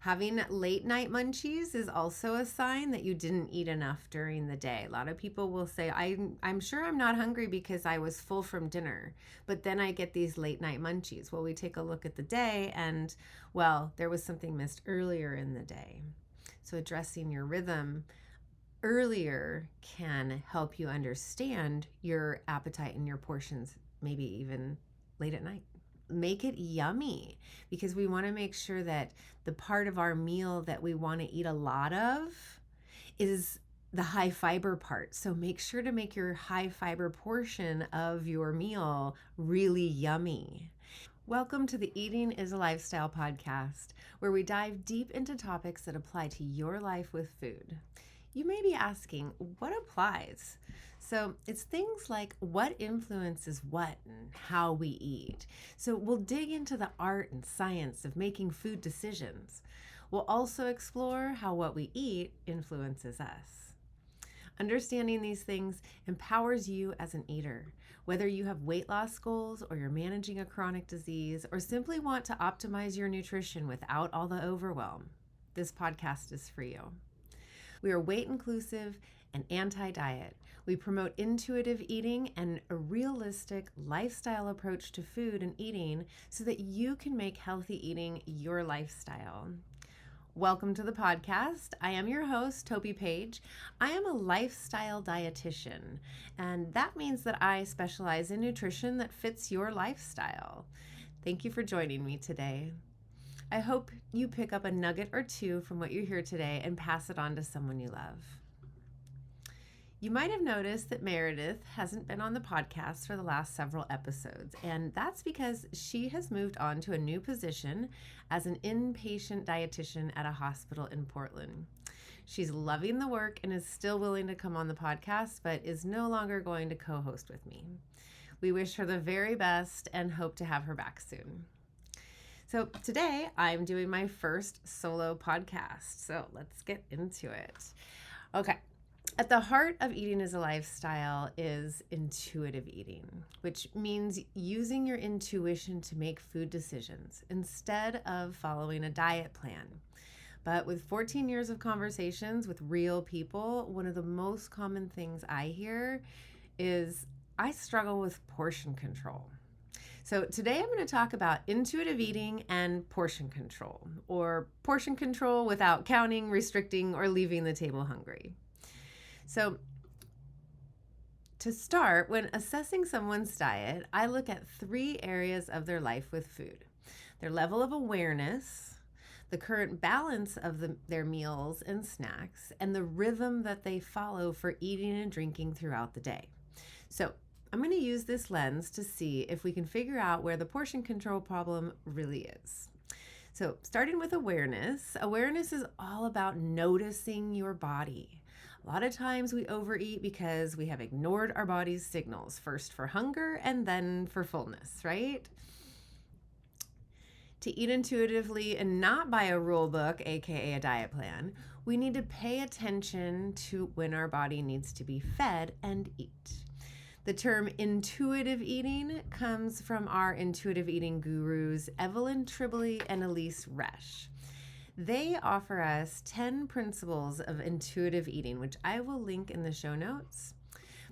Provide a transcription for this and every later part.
Having late night munchies is also a sign that you didn't eat enough during the day. A lot of people will say, I'm sure I'm not hungry because I was full from dinner, but then I get these late night munchies. Well, we take a look at the day and, well, there was something missed earlier in the day. So addressing your rhythm earlier can help you understand your appetite and your portions, maybe even late at night. Make it yummy, because we want to make sure that the part of our meal that we want to eat a lot of is the high fiber part. So make sure to make your high fiber portion of your meal really yummy. Welcome to the Eating is a Lifestyle podcast, where we dive deep into topics that apply to your life with food. You may be asking, what applies? So it's things like what influences what and how we eat. So we'll dig into the art and science of making food decisions. We'll also explore how what we eat influences us. Understanding these things empowers you as an eater. Whether you have weight loss goals, or you're managing a chronic disease, or simply want to optimize your nutrition without all the overwhelm, this podcast is for you. We are weight inclusive and anti-diet. We promote intuitive eating and a realistic lifestyle approach to food and eating so that you can make healthy eating your lifestyle. Welcome to the podcast. I am your host, Tobi Page. I am a lifestyle dietitian, and that means that I specialize in nutrition that fits your lifestyle. Thank you for joining me today. I hope you pick up a nugget or two from what you hear today and pass it on to someone you love. You might have noticed that Meredith hasn't been on the podcast for the last several episodes, and that's because she has moved on to a new position as an inpatient dietitian at a hospital in Portland. She's loving the work and is still willing to come on the podcast, but is no longer going to co-host with me. We wish her the very best and hope to have her back soon. So today I'm doing my first solo podcast, so let's get into it. Okay. At the heart of Eating is a Lifestyle is intuitive eating, which means using your intuition to make food decisions instead of following a diet plan. But with 14 years of conversations with real people, one of the most common things I hear is I struggle with portion control. So today I'm going to talk about intuitive eating and portion control, or portion control without counting, restricting, or leaving the table hungry. So to start, when assessing someone's diet, I look at 3 areas of their life with food: their level of awareness, the current balance of their meals and snacks, and the rhythm that they follow for eating and drinking throughout the day. So I'm going to use this lens to see if we can figure out where the portion control problem really is. So starting with awareness is all about noticing your body. A lot of times we overeat because we have ignored our body's signals, first for hunger and then for fullness, right? To eat intuitively and not by a rule book, aka a diet plan, we need to pay attention to when our body needs to be fed and eat. The term intuitive eating comes from our intuitive eating gurus, Evelyn Tribole and Elise Resch. They offer us 10 principles of intuitive eating, which I will link in the show notes.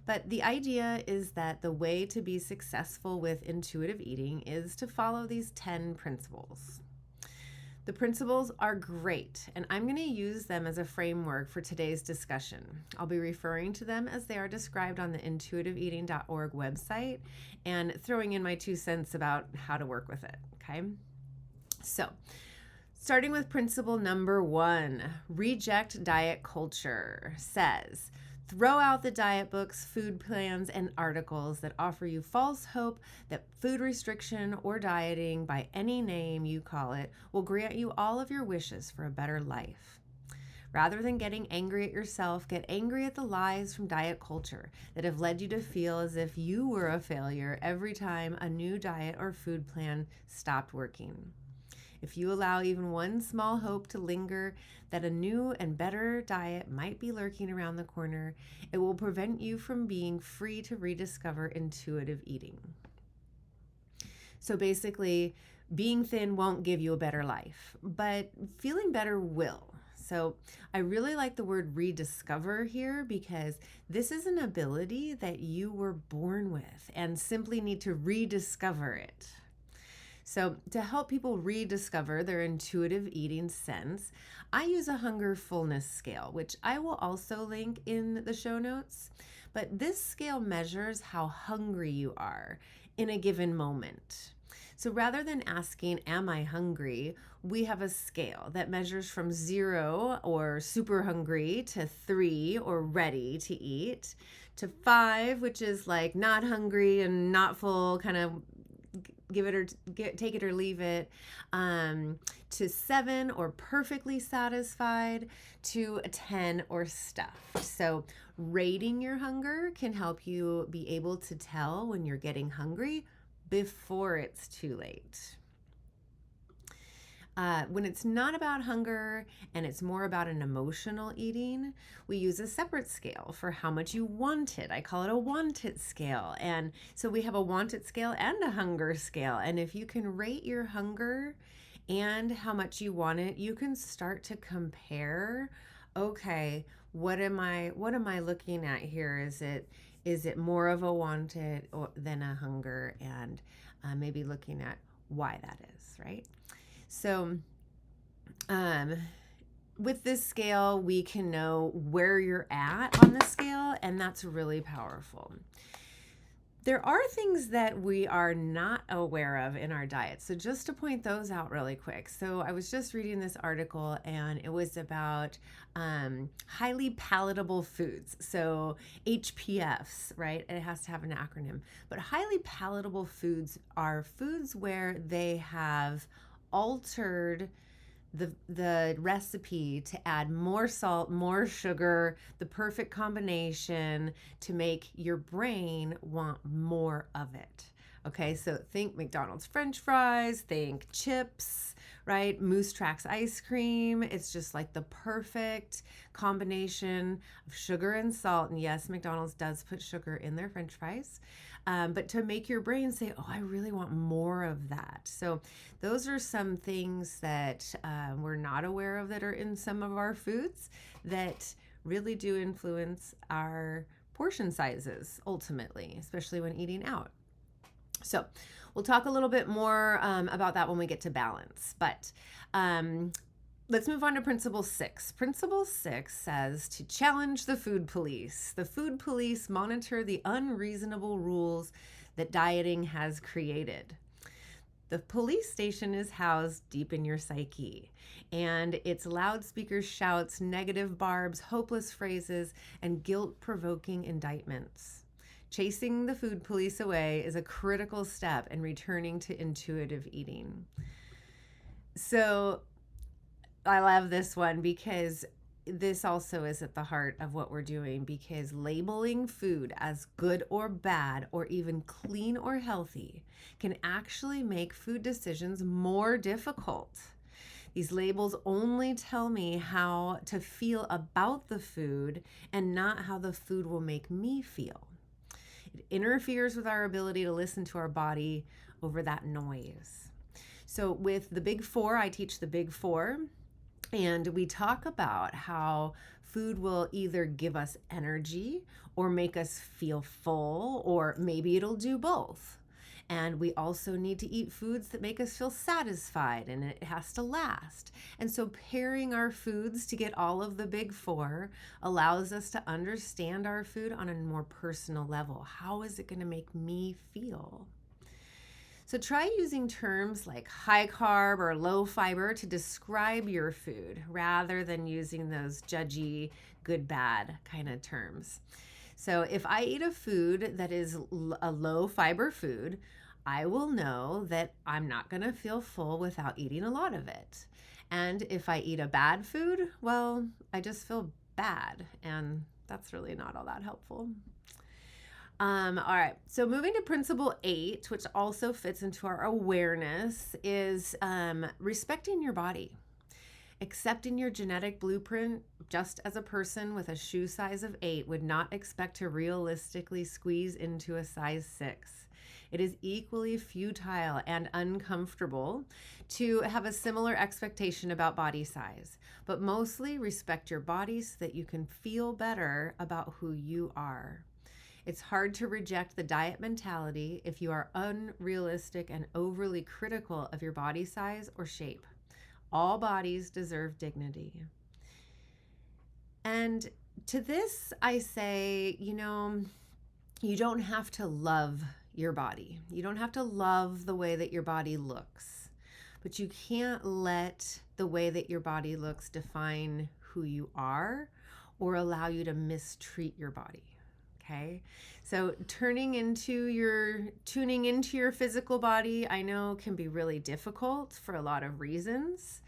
But the idea is that the way to be successful with intuitive eating is to follow these 10 principles. The principles are great, and I'm going to use them as a framework for today's discussion. I'll be referring to them as they are described on the intuitiveeating.org website and throwing in my 2 cents about how to work with it, okay? So, starting with principle number 1, reject diet culture, says, throw out the diet books, food plans, and articles that offer you false hope that food restriction or dieting, by any name you call it, will grant you all of your wishes for a better life. Rather than getting angry at yourself, get angry at the lies from diet culture that have led you to feel as if you were a failure every time a new diet or food plan stopped working. If you allow even one small hope to linger that a new and better diet might be lurking around the corner, it will prevent you from being free to rediscover intuitive eating. So basically, Being thin won't give you a better life, but feeling better will. So I really like the word rediscover here because this is an ability that you were born with and simply need to rediscover it. So, to help people rediscover their intuitive eating sense, I use a hunger fullness scale, which I will also link in the show notes. But this scale measures how hungry you are in a given moment. So rather than asking, am I hungry? We have a scale that measures from 0 or super hungry to 3 or ready to eat to 5, which is like not hungry and not full, kind of take it or leave it, to 7 or perfectly satisfied, to 10 or stuffed. So rating your hunger can help you be able to tell when you're getting hungry before it's too late. When it's not about hunger and it's more about an emotional eating, we use a separate scale for how much you want it. I call it a want it scale. And so we have a want it scale and a hunger scale. And if you can rate your hunger and how much you want it, you can start to compare, okay, what am I looking at here? Is it more of a want it than a hunger? And maybe looking at why that is, right? So with this scale, we can know where you're at on the scale, and that's really powerful. There are things that we are not aware of in our diet. So just to point those out really quick. So I was just reading this article and it was about highly palatable foods. So HPFs, right? It has to have an acronym. But highly palatable foods are foods where they have altered the recipe to add more salt, more sugar, the perfect combination to make your brain want more of it. Okay, so think McDonald's French fries, think chips, right? Moose Tracks ice cream. It's just like the perfect combination of sugar and salt. And yes, McDonald's does put sugar in their French fries. But to make your brain say, oh, I really want more of that. So those are some things that we're not aware of that are in some of our foods that really do influence our portion sizes ultimately, especially when eating out. So we'll talk a little bit more about that when we get to balance. But let's move on to Principle 6. Principle 6 says to challenge the food police. The food police monitor the unreasonable rules that dieting has created. The police station is housed deep in your psyche, and its loudspeaker shouts negative barbs, hopeless phrases, and guilt-provoking indictments. Chasing the food police away is a critical step in returning to intuitive eating. So I love this one because this also is at the heart of what we're doing, because labeling food as good or bad or even clean or healthy can actually make food decisions more difficult. These labels only tell me how to feel about the food and not how the food will make me feel. It interferes with our ability to listen to our body over that noise. So with the Big Four, I teach the Big Four, and we talk about how food will either give us energy or make us feel full, or maybe it'll do both. And we also need to eat foods that make us feel satisfied, and it has to last. And so pairing our foods to get all of the Big Four allows us to understand our food on a more personal level. How is it going to make me feel? So try using terms like high carb or low fiber to describe your food rather than using those judgy, good, bad kind of terms. So if I eat a food that is a low fiber food, I will know that I'm not going to feel full without eating a lot of it. And if I eat a bad food, well, I just feel bad, and that's really not all that helpful. All right, so moving to Principle 8, which also fits into our awareness, is respecting your body. Accepting your genetic blueprint, just as a person with a shoe size of 8 would not expect to realistically squeeze into a size 6. It is equally futile and uncomfortable to have a similar expectation about body size, but mostly respect your body so that you can feel better about who you are. It's hard to reject the diet mentality if you are unrealistic and overly critical of your body size or shape. All bodies deserve dignity. And to this, I say, you don't have to love your body. You don't have to love the way that your body looks, but you can't let the way that your body looks define who you are or allow you to mistreat your body. Okay, so tuning into your physical body, I know can be really difficult for a lot of reasons.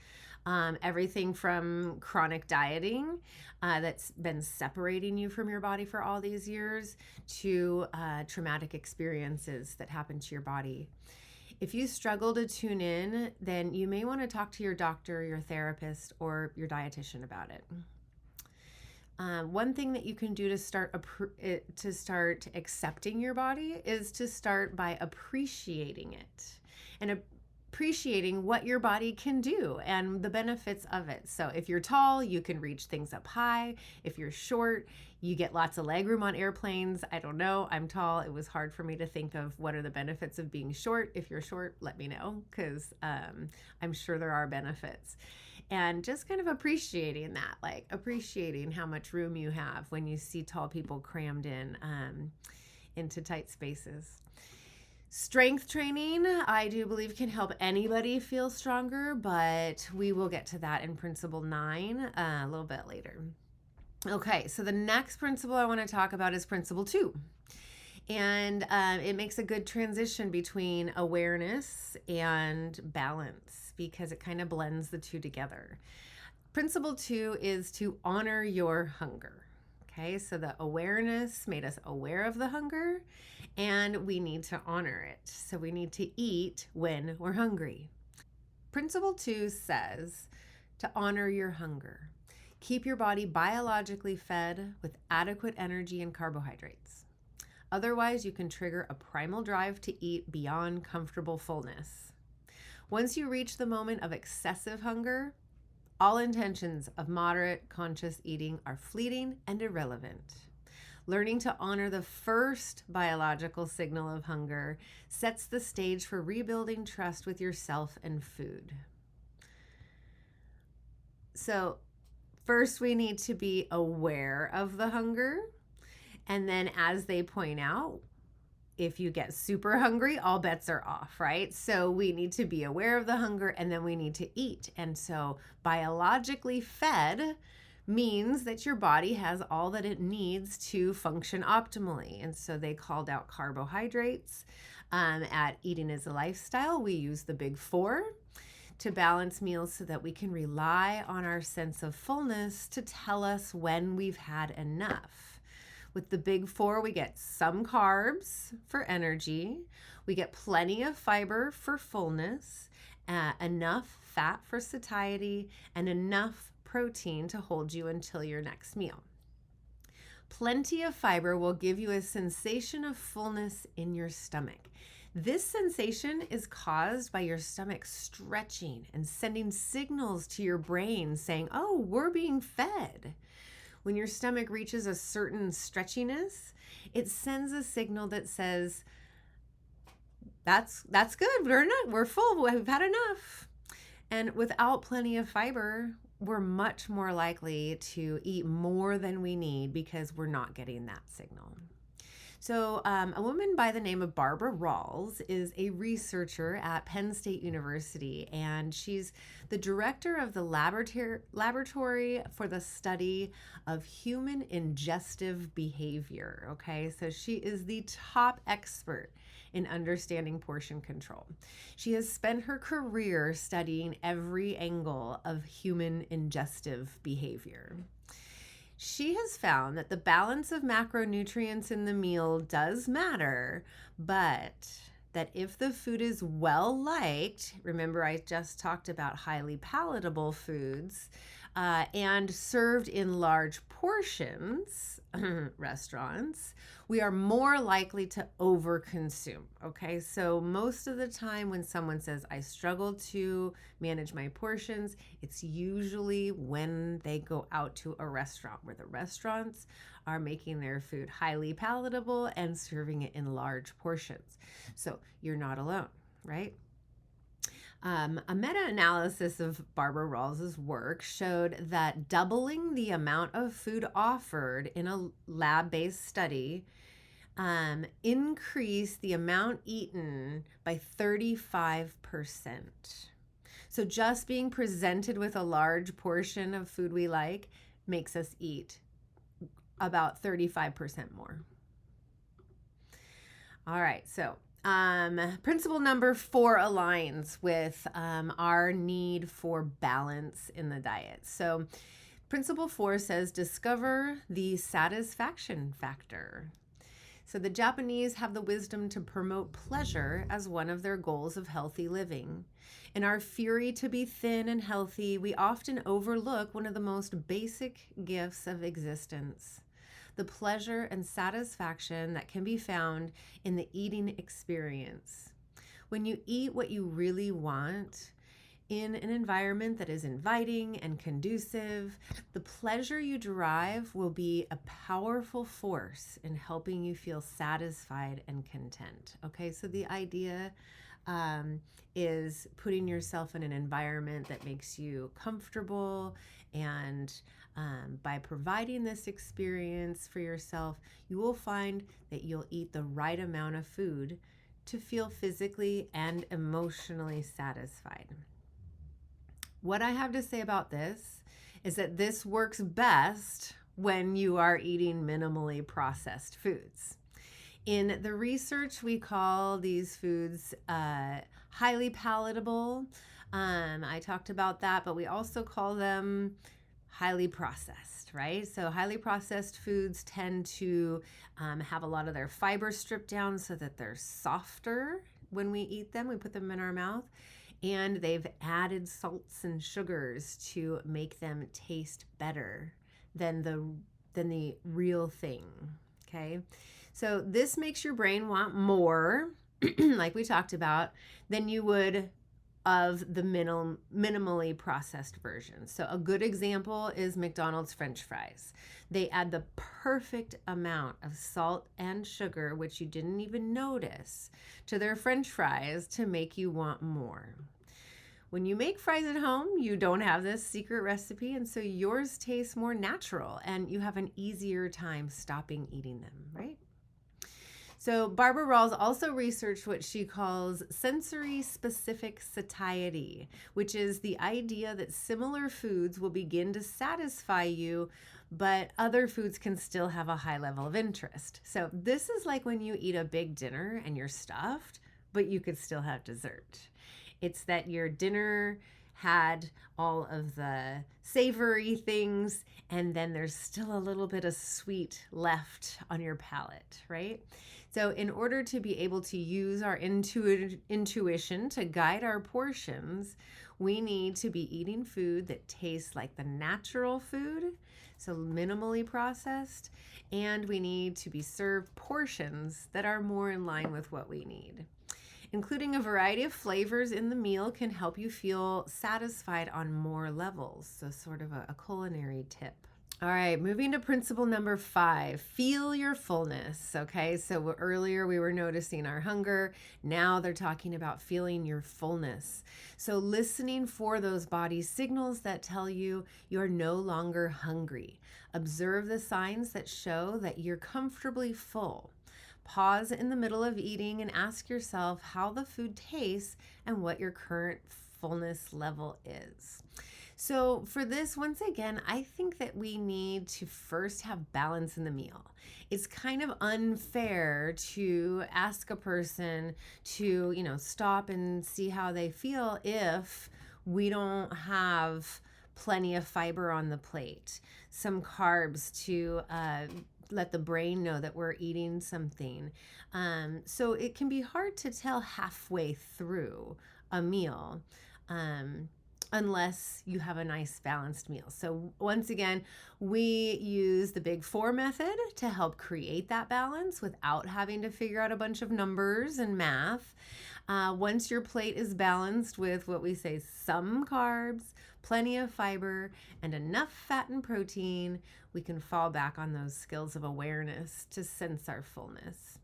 Everything from chronic dieting that's been separating you from your body for all these years to traumatic experiences that happen to your body. If you struggle to tune in, then you may want to talk to your doctor, your therapist, or your dietitian about it. One thing that you can do to start accepting your body is to start by appreciating it and appreciating what your body can do and the benefits of it. So if you're tall, you can reach things up high. If you're short, you get lots of leg room on airplanes. I don't know. I'm tall. It was hard for me to think of what are the benefits of being short. If you're short, let me know, because I'm sure there are benefits. And just kind of appreciating that, like appreciating how much room you have when you see tall people crammed in into tight spaces. Strength training, I do believe, can help anybody feel stronger, but we will get to that in Principle 9 a little bit later. Okay, so the next principle I want to talk about is Principle 2. And it makes a good transition between awareness and balance because it kind of blends the two together. Principle 2 is to honor your hunger. Okay, so the awareness made us aware of the hunger, and we need to honor it. So we need to eat when we're hungry. Principle 2 says to honor your hunger. Keep your body biologically fed with adequate energy and carbohydrates. Otherwise, you can trigger a primal drive to eat beyond comfortable fullness. Once you reach the moment of excessive hunger, all intentions of moderate conscious eating are fleeting and irrelevant. Learning to honor the first biological signal of hunger sets the stage for rebuilding trust with yourself and food. So, first we need to be aware of the hunger. And then as they point out, if you get super hungry, all bets are off, right? So we need to be aware of the hunger and then we need to eat. And so biologically fed means that your body has all that it needs to function optimally. And so they called out carbohydrates. At Eating as a Lifestyle, we use the big four to balance meals so that we can rely on our sense of fullness to tell us when we've had enough. With the big four, we get some carbs for energy, we get plenty of fiber for fullness, enough fat for satiety, and enough protein to hold you until your next meal. Plenty of fiber will give you a sensation of fullness in your stomach. This sensation is caused by your stomach stretching and sending signals to your brain saying, oh, we're being fed. When your stomach reaches a certain stretchiness, it sends a signal that says, that's good, we're full, we've had enough. And without plenty of fiber, we're much more likely to eat more than we need because we're not getting that signal. So a woman by the name of Barbara Rawls is a researcher at Penn State University, and she's the director of the laboratory for the study of human ingestive behavior. Okay, so she is the top expert in understanding portion control. She has spent her career studying every angle of human ingestive behavior. She has found that the balance of macronutrients in the meal does matter, but that if the food is well liked, remember I just talked about highly palatable foods, and served in large portions, restaurants, we are more likely to overconsume. Okay, so most of the time when someone says, I struggle to manage my portions, it's usually when they go out to a restaurant where the restaurants are making their food highly palatable and serving it in large portions. So you're not alone, right? A meta-analysis of Barbara Rawls's work showed that doubling the amount of food offered in a lab-based study increased the amount eaten by 35%. So just being presented with a large portion of food we like makes us eat about 35% more. All right, so principle number 4 aligns with our need for balance in the diet. So principle 4 says discover the satisfaction factor. So the Japanese have the wisdom to promote pleasure as one of their goals of healthy living. In our fury to be thin and healthy, we often overlook one of the most basic gifts of existence: the pleasure and satisfaction that can be found in the eating experience. When you eat what you really want in an environment that is inviting and conducive, the pleasure you derive will be a powerful force in helping you feel satisfied and content. Okay, so the idea is putting yourself in an environment that makes you comfortable, and by providing this experience for yourself, you will find that you'll eat the right amount of food to feel physically and emotionally satisfied. What I have to say about this is that this works best when you are eating minimally processed foods. In the research, we call these foods highly palatable. I talked about that, but we also call them highly processed, right? So highly processed foods tend to have a lot of their fiber stripped down so that they're softer when we eat them. We put them in our mouth, and they've added salts and sugars to make them taste better than the real thing. Okay, so this makes your brain want more, like we talked about, than you would of the minimally processed version. So a good example is McDonald's French fries. They add the perfect amount of salt and sugar, which you didn't even notice, to their French fries to make you want more. When you make fries at home, you don't have this secret recipe, and so yours tastes more natural and you have an easier time stopping eating them, right? So Barbara Rawls also researched what she calls sensory-specific satiety, which is the idea that similar foods will begin to satisfy you, but other foods can still have a high level of interest. So this is like when you eat a big dinner and you're stuffed, but you could still have dessert. It's that your dinner had all of the savory things, and then there's still a little bit of sweet left on your palate, right? So in order to be able to use our intuition to guide our portions, we need to be eating food that tastes like the natural food, so minimally processed, and we need to be served portions that are more in line with what we need. Including a variety of flavors in the meal can help you feel satisfied on more levels, so sort of a culinary tip. All right, moving to principle number 5, feel your fullness. Okay, so earlier we were noticing our hunger. Now they're talking about feeling your fullness. So listening for those body signals that tell you you're no longer hungry. Observe the signs that show that you're comfortably full. Pause in the middle of eating and ask yourself how the food tastes and what your current fullness level is. So for this, once again, I think that we need to first have balance in the meal. It's kind of unfair to ask a person to, stop and see how they feel if we don't have plenty of fiber on the plate, some carbs to let the brain know that we're eating something. So it can be hard to tell halfway through a meal. unless you have a nice balanced meal. So once again, we use the Big Four method to help create that balance without having to figure out a bunch of numbers and math. Once your plate is balanced with what we say some carbs, plenty of fiber, and enough fat and protein, we can fall back on those skills of awareness to sense our fullness.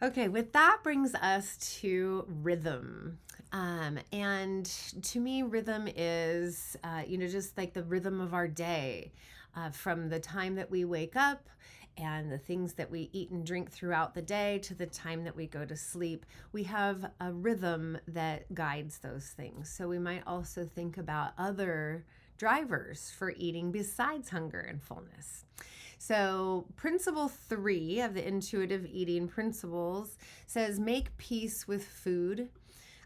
Okay, with that brings us to rhythm. And to me, rhythm is, just like the rhythm of our day, from the time that we wake up and the things that we eat and drink throughout the day to the time that we go to sleep. We have a rhythm that guides those things. So we might also think about other drivers for eating besides hunger and fullness. So principle 3 of the intuitive eating principles says make peace with food.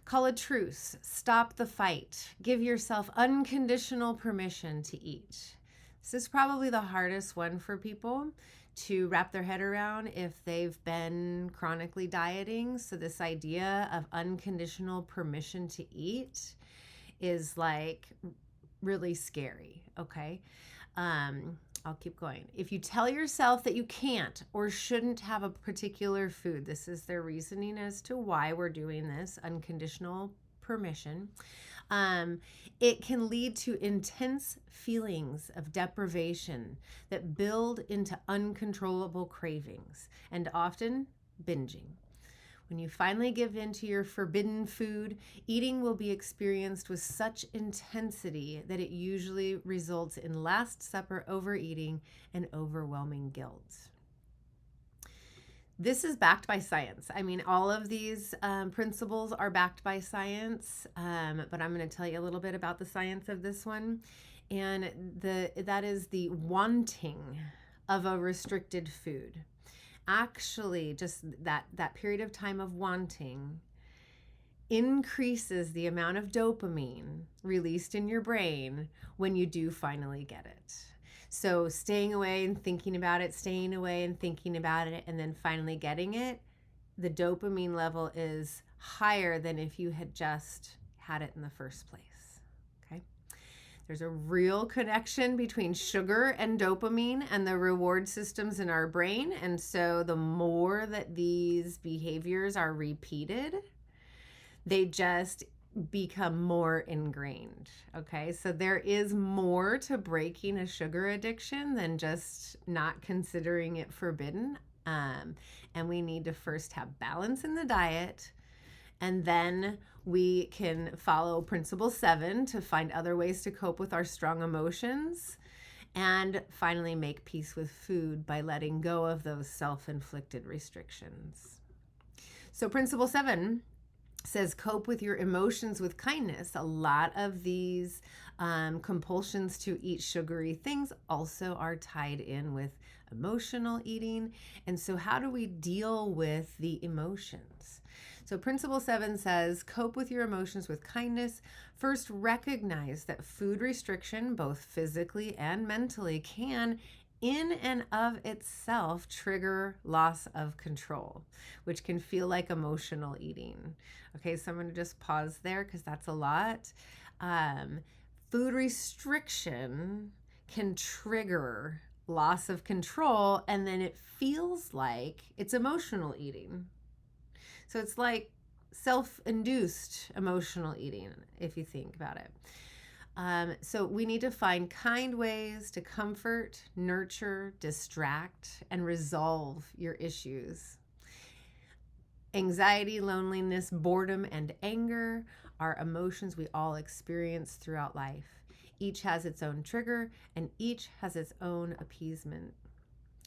Call a truce, stop the fight, give yourself unconditional permission to eat. This is probably the hardest one for people to wrap their head around if they've been chronically dieting. So this idea of unconditional permission to eat is like really scary, okay? I'll keep going. If you tell yourself that you can't or shouldn't have a particular food, this is their reasoning as to why we're doing this unconditional permission. It can lead to intense feelings of deprivation that build into uncontrollable cravings and often binging. When you finally give in to your forbidden food, eating will be experienced with such intensity that it usually results in Last Supper overeating and overwhelming guilt. This is backed by science. I mean, all of these principles are backed by science, but I'm going to tell you a little bit about the science of this one. And that is the wanting of a restricted food. Actually, just that period of time of wanting increases the amount of dopamine released in your brain when you do finally get it. So staying away and thinking about it, staying away and thinking about it, and then finally getting it, the dopamine level is higher than if you had just had it in the first place. There's a real connection between sugar and dopamine and the reward systems in our brain. And so the more that these behaviors are repeated, they just become more ingrained. Okay, so there is more to breaking a sugar addiction than just not considering it forbidden. And we need to first have balance in the diet. And then we can follow principle 7 to find other ways to cope with our strong emotions. And finally, make peace with food by letting go of those self-inflicted restrictions. So principle 7 says cope with your emotions with kindness. A lot of these compulsions to eat sugary things also are tied in with emotional eating. And so how do we deal with the emotions? So principle 7 says, cope with your emotions with kindness. First, recognize that food restriction, both physically and mentally, can in and of itself trigger loss of control, which can feel like emotional eating. Okay, so I'm going to just pause there because that's a lot. Food restriction can trigger loss of control, and then it feels like it's emotional eating. So it's like self-induced emotional eating, if you think about it. So we need to find kind ways to comfort, nurture, distract, and resolve your issues. Anxiety, loneliness, boredom, and anger are emotions we all experience throughout life. Each has its own trigger, and each has its own appeasement.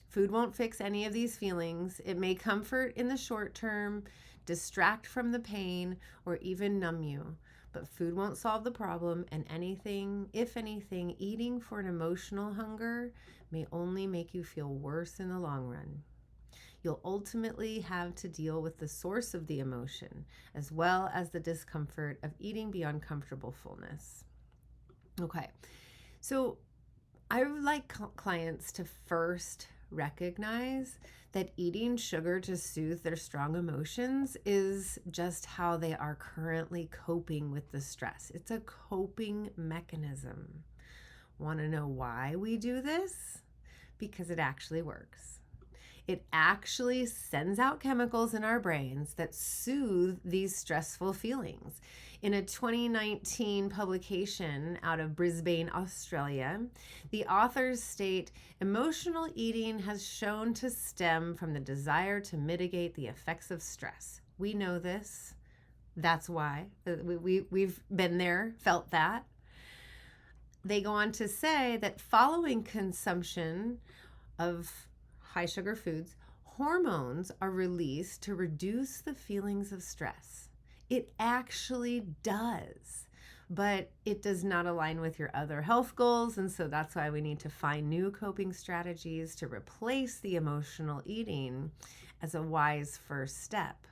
Food won't fix any of these feelings. It may comfort in the short term, distract from the pain, or even numb you. But food won't solve the problem, and anything, if anything, eating for an emotional hunger may only make you feel worse in the long run. You'll ultimately have to deal with the source of the emotion, as well as the discomfort of eating beyond comfortable fullness. Okay, so I would like clients to first recognize that eating sugar to soothe their strong emotions is just how they are currently coping with the stress. It's a coping mechanism. Want to know why we do this? Because it actually works. It actually sends out chemicals in our brains that soothe these stressful feelings. In a 2019 publication out of Brisbane, Australia, the authors state emotional eating has shown to stem from the desire to mitigate the effects of stress. We know this. That's why. We've been there, felt that. They go on to say that following consumption of high sugar foods, hormones are released to reduce the feelings of stress. It actually does, but it does not align with your other health goals. And so that's why we need to find new coping strategies to replace the emotional eating as a wise first step.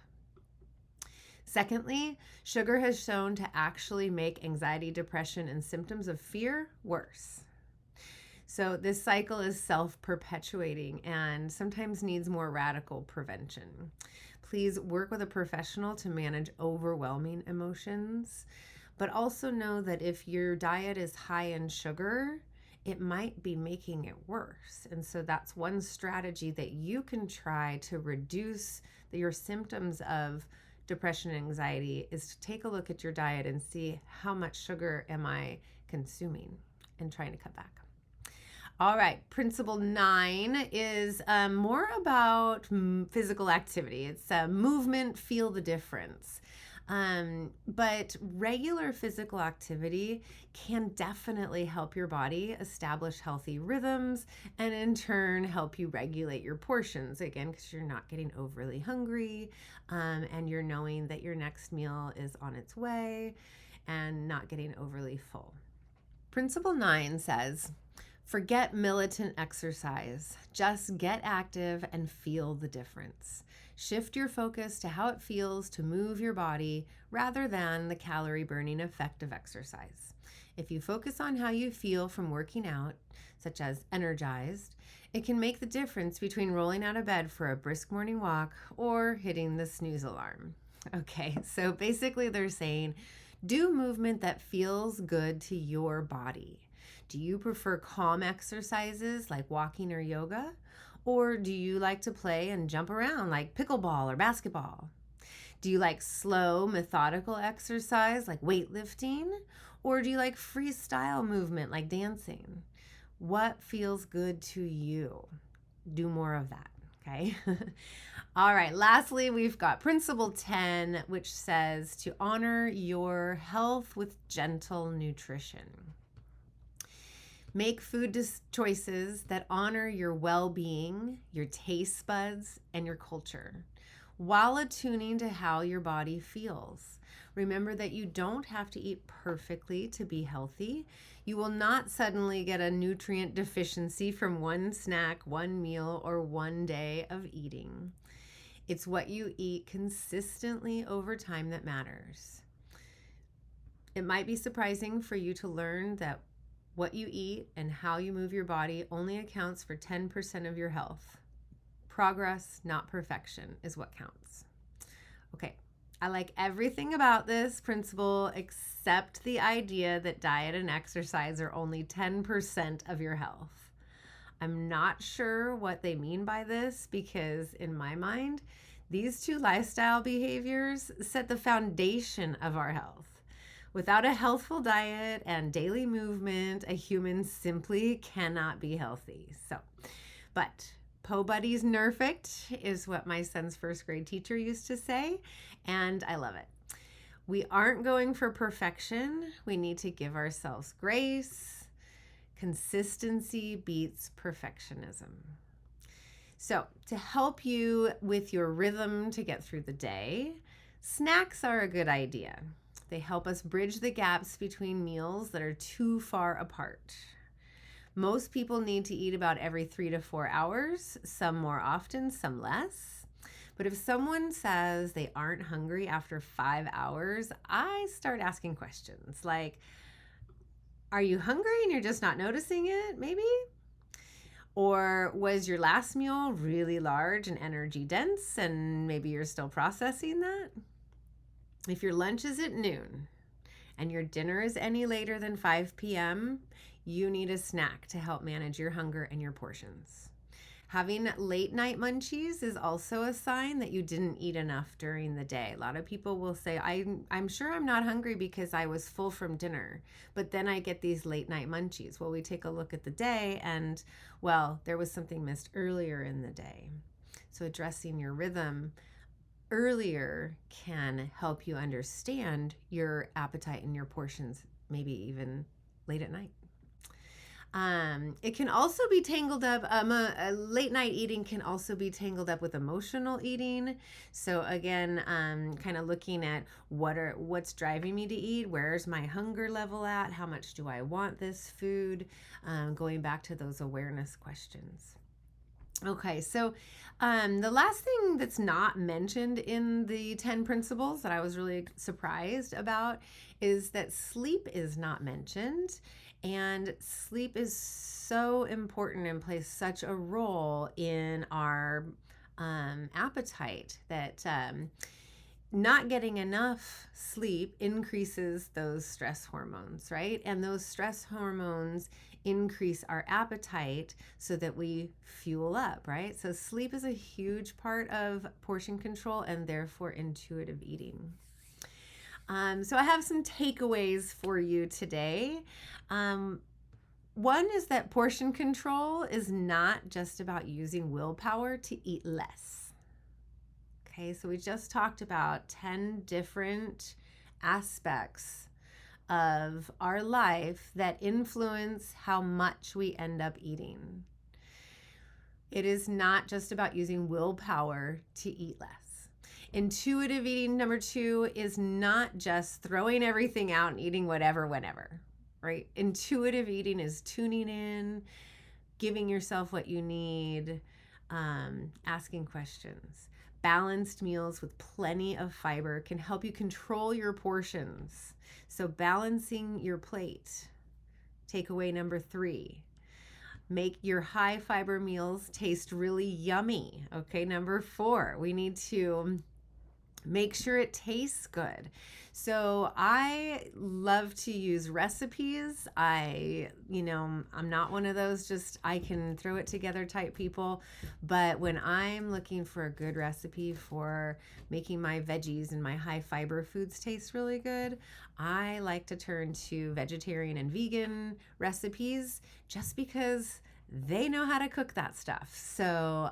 Secondly, sugar has shown to actually make anxiety, depression, and symptoms of fear worse. So this cycle is self-perpetuating and sometimes needs more radical prevention. Please work with a professional to manage overwhelming emotions, but also know that if your diet is high in sugar, it might be making it worse. And so that's one strategy that you can try to reduce your symptoms of depression and anxiety, is to take a look at your diet and see how much sugar am I consuming and trying to cut back. All right, principle 9 is more about physical activity. It's movement, feel the difference. But regular physical activity can definitely help your body establish healthy rhythms and in turn help you regulate your portions, again, because you're not getting overly hungry and you're knowing that your next meal is on its way and not getting overly full. Principle 9 says, forget militant exercise. Just get active and feel the difference. Shift your focus to how it feels to move your body rather than the calorie burning effect of exercise. If you focus on how you feel from working out, such as energized, it can make the difference between rolling out of bed for a brisk morning walk or hitting the snooze alarm. Okay, so basically they're saying, do movement that feels good to your body. Do you prefer calm exercises like walking or yoga? Or do you like to play and jump around like pickleball or basketball? Do you like slow, methodical exercise like weightlifting? Or do you like freestyle movement like dancing? What feels good to you? Do more of that, okay? All right, lastly, we've got principle 10, which says to honor your health with gentle nutrition. Make food choices that honor your well-being, your taste buds, and your culture, while attuning to how your body feels. Remember that you don't have to eat perfectly to be healthy. You will not suddenly get a nutrient deficiency from one snack, one meal, or one day of eating. It's what you eat consistently over time that matters. It might be surprising for you to learn that what you eat and how you move your body only accounts for 10% of your health. Progress, not perfection, is what counts. Okay, I like everything about this principle except the idea that diet and exercise are only 10% of your health. I'm not sure what they mean by this because in my mind, these two lifestyle behaviors set the foundation of our health. Without a healthful diet and daily movement, a human simply cannot be healthy. But Po Buddies Nerfect is what my son's first grade teacher used to say, and I love it. We aren't going for perfection. We need to give ourselves grace. Consistency beats perfectionism. So to help you with your rhythm to get through the day, snacks are a good idea. They help us bridge the gaps between meals that are too far apart. Most people need to eat about every 3 to 4 hours, some more often, some less. But if someone says they aren't hungry after 5 hours, I start asking questions like, are you hungry and you're just not noticing it, maybe? Or was your last meal really large and energy dense and maybe you're still processing that? If your lunch is at noon and your dinner is any later than 5 p.m., you need a snack to help manage your hunger and your portions. Having late night munchies is also a sign that you didn't eat enough during the day. A lot of people will say, I'm sure I'm not hungry because I was full from dinner, but then I get these late night munchies. Well, we take a look at the day and, well, there was something missed earlier in the day. So addressing your rhythm earlier can help you understand your appetite and your portions, maybe even late at night. It can also be tangled up. A late night eating can also be tangled up with emotional eating. So again, kind of looking at what's driving me to eat. Where's my hunger level at? How much do I want this food? Going back to those awareness questions. Okay, so the last thing that's not mentioned in the 10 principles that I was really surprised about is that sleep is not mentioned. And sleep is so important and plays such a role in our appetite that not getting enough sleep increases those stress hormones, right? And those stress hormones increase our appetite so that we fuel up, right? So sleep is a huge part of portion control and therefore intuitive eating. So I have some takeaways for you today. One is that portion control is not just about using willpower to eat less. Okay, so we just talked about 10 different aspects of our life that influence how much we end up eating. It is not just about using willpower to eat less. Intuitive eating, number 2, is not just throwing everything out and eating whatever, whenever, right? Intuitive eating is tuning in, giving yourself what you need, asking questions. Balanced meals with plenty of fiber can help you control your portions. So balancing your plate. Takeaway number 3. Make your high fiber meals taste really yummy. Okay, number 4, we need to make sure it tastes good. So I love to use recipes. I'm not one of those just I can throw it together type people, but when I'm looking for a good recipe for making my veggies and my high fiber foods taste really good, I like to turn to vegetarian and vegan recipes just because they know how to cook that stuff. So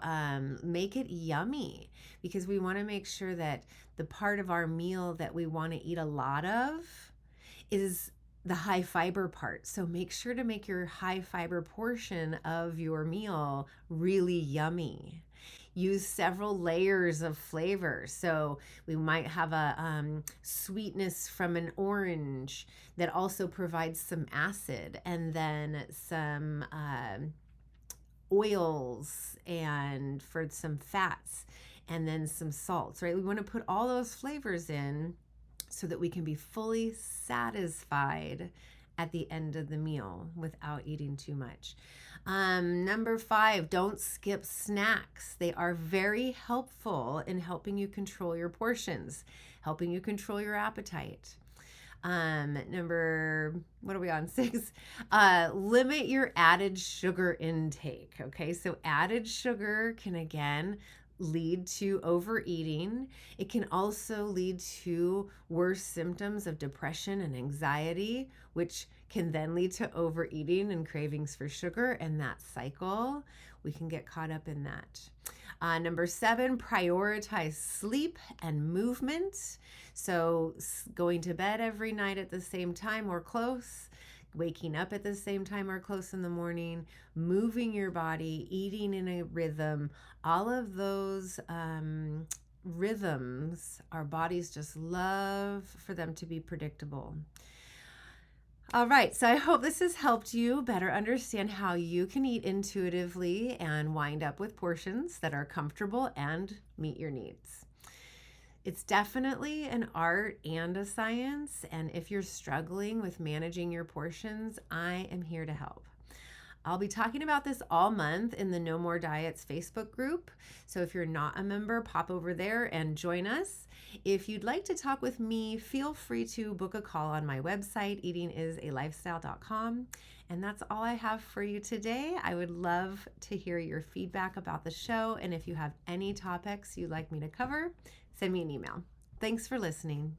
make it yummy because we want to make sure that the part of our meal that we want to eat a lot of is the high fiber part. So make sure to make your high fiber portion of your meal really yummy. Use several layers of flavor. So we might have a sweetness from an orange that also provides some acid, and then some oils and for some fats, and then some salts, right? We want to put all those flavors in so that we can be fully satisfied at the end of the meal without eating too much. Number 5, don't skip snacks. They are very helpful in helping you control your portions, helping you control your appetite. Number, what are we on? 6, limit your added sugar intake. Okay, so added sugar can again lead to overeating. It can also lead to worse symptoms of depression and anxiety, which can then lead to overeating and cravings for sugar, and that cycle, we can get caught up in that. Number 7, prioritize sleep and movement. So going to bed every night at the same time or close, waking up at the same time or close in the morning, moving your body, eating in a rhythm, all of those rhythms, our bodies just love for them to be predictable. All right, so I hope this has helped you better understand how you can eat intuitively and wind up with portions that are comfortable and meet your needs. It's definitely an art and a science, and if you're struggling with managing your portions, I am here to help. I'll be talking about this all month in the No More Diets Facebook group. So if you're not a member, pop over there and join us. If you'd like to talk with me, feel free to book a call on my website, eatingisalifestyle.com. And that's all I have for you today. I would love to hear your feedback about the show. And if you have any topics you'd like me to cover, send me an email. Thanks for listening.